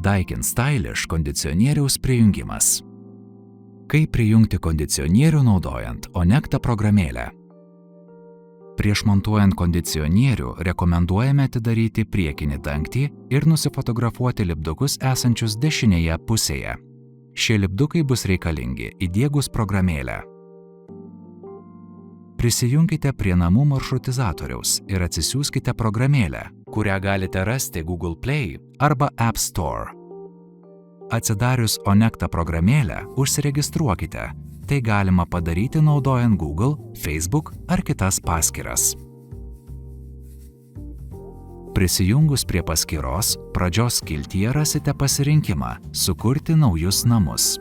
Daikin Stylish kondicionieriaus prijungimas. Kaip prijungti kondicionierių naudojant Onecta programėlę? Prieš montuojant kondicionierių rekomenduojame atidaryti priekinį dangtį ir nusifotografuoti lipdukus esančius dešinėje pusėje. Šie lipdukai bus reikalingi įdiegus programėlę. Prisijunkite prie namų maršrutizatoriaus ir atsisiųskite programėlę, kurią galite rasti Google Play arba App Store. Atsidarius Onecta programėlę, užsiregistruokite. Tai galima padaryti naudojant Google, Facebook ar kitas paskyras. Prisijungus prie paskyros, pradžios skiltyje rasite pasirinkimą Sukurti naujus namus.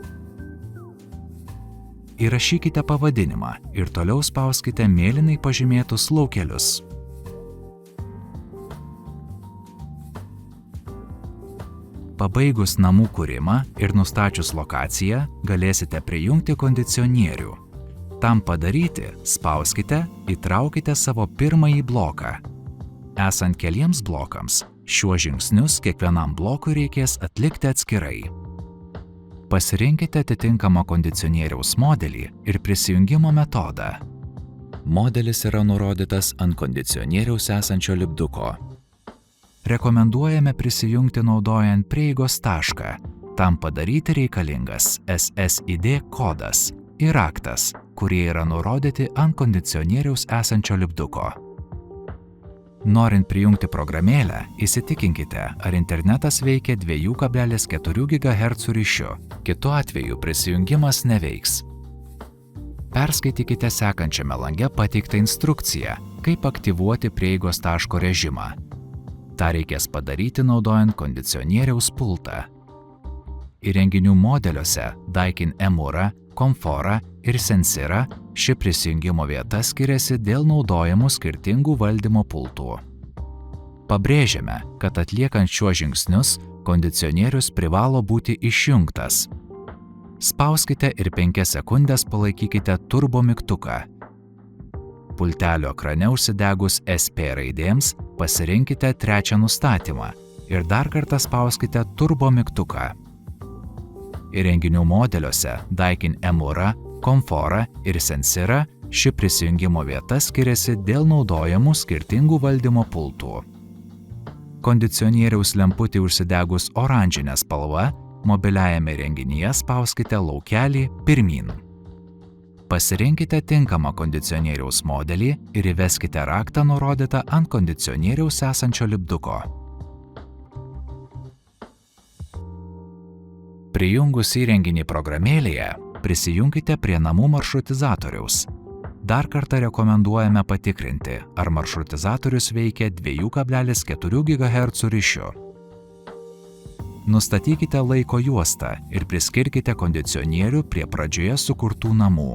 Įrašykite pavadinimą ir toliau spauskite mėlynai pažymėtus laukelius. Pabaigus namų kūrimą ir nustačius lokaciją, galėsite prijungti kondicionierių. Tam padaryti, spauskite, įtraukite savo pirmąjį bloką. Esant keliems blokams, šiuos žingsnius kiekvienam blokui reikės atlikti atskirai. Pasirinkite atitinkamą kondicionieriaus modelį ir prisijungimo metodą. Modelis yra nurodytas ant kondicionieriaus esančio lipduko. Rekomenduojame prisijungti naudojant prieigos tašką. Tam padaryti reikalingas SSID kodas ir raktas, kurie yra nurodyti ant kondicionieriaus esančio lipduko. Norint prijungti programėlę, įsitikinkite, ar internetas veikia 2,4 GHz ryšiu, kitu atveju prisijungimas neveiks. Perskaitykite sekančiame lange pateiktą instrukciją, kaip aktyvuoti prieigos taško režimą. Ta reikės padaryti naudojant kondicionieriaus pultą. Įrenginių modeliuose Daikin Emura, Komfora ir Sensira ši prisijungimo vieta skiriasi dėl naudojamų skirtingų valdymo pultų. Pabrėžiame, kad atliekant šiuos žingsnius, kondicionierius privalo būti išjungtas. Spauskite ir 5 sekundės palaikykite turbo mygtuką. Pultelio ekrane užsidegus SP raidėms pasirinkite trečią nustatymą ir dar kartą spauskite turbo mygtuką. Įrenginių modeliuose Daikin Emura, Komfora ir Sensira ši prisijungimo vieta skiriasi dėl naudojamų skirtingų valdymo pultų. Kondicionieriaus lemputį užsidegus oranžinę spalvą, mobiliajame įrenginyje spauskite laukelį pirmyn. Pasirinkite tinkamą kondicionieriaus modelį ir įveskite raktą nurodytą ant kondicionieriaus esančio lipduko. Prijungus įrenginį programėlėje, prisijunkite prie namų maršrutizatoriaus. Dar kartą rekomenduojame patikrinti, ar maršrutizatorius veikia 2,4 GHz ryšiu. Nustatykite laiko juostą ir priskirkite kondicionierių prie pradžioje sukurtų namų.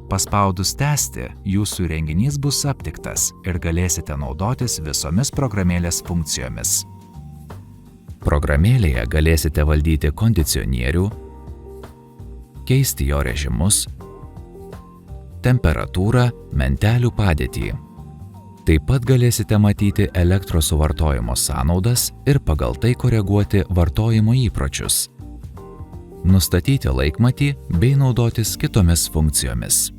Paspaudus tęsti, jūsų įrenginys bus aptiktas ir galėsite naudotis visomis programėlės funkcijomis. Programėlėje galėsite valdyti kondicionierių, keisti jo režimus, temperatūrą, mentelių padėtį. Taip pat galėsite matyti elektros suvartojimo sąnaudas ir pagal tai koreguoti vartojimo įpročius. Nustatyti laikmatį bei naudotis kitomis funkcijomis.